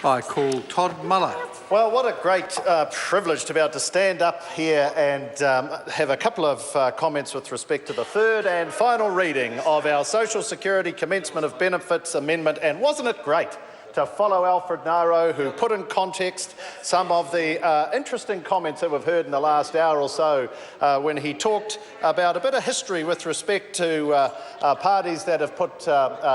I call Todd Muller. Well, what a great privilege to be able to stand up here and have a couple of comments with respect to the third and final reading of our Social Security Commencement of Benefits Amendment. And wasn't it great to follow Alfred Naro, who put in context some of the interesting comments that we've heard in the last hour or so when he talked about a bit of history with respect to parties that have put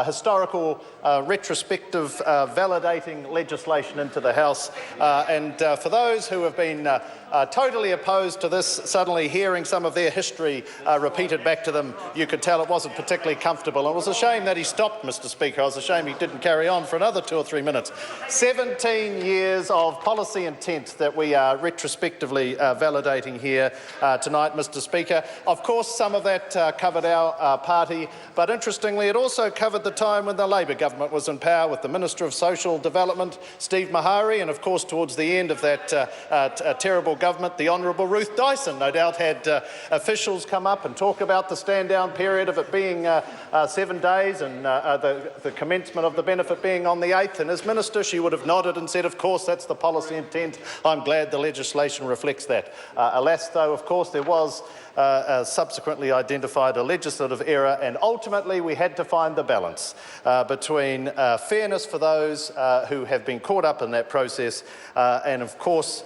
historical retrospective validating legislation into the House. And for those who have been totally opposed to this, suddenly hearing some of their history repeated back to them, you could tell it wasn't particularly comfortable. It was a shame that he stopped, Mr Speaker. It was a shame he didn't carry on for another 2 or 3 minutes. 17 years of policy intent that we are retrospectively validating here tonight, Mr Speaker. Of course, some of that covered our party, but interestingly, it also covered the time when the Labor government was in power with the Minister of Social Development, Steve Mahari, and of course, towards the end of that terrible government, the Honourable Ruth Dyson, no doubt, had officials come up and talk about the stand-down period of it being 7 days and the commencement of the benefit being on the 8th. And as Minister, she would have nodded and said, of course, that's the policy intent. I'm glad the legislation reflects that. Alas, though, of course, there was subsequently identified a legislative error, and ultimately we had to find the balance between fairness for those who have been caught up in that process and, of course,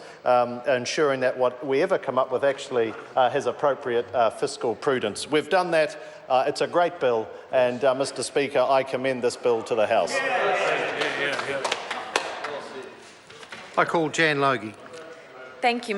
ensuring that what we ever come up with actually has appropriate fiscal prudence. We've done that. It's a great bill, and Mr Speaker, I commend this bill to the House. I call Jan Logie. Thank you,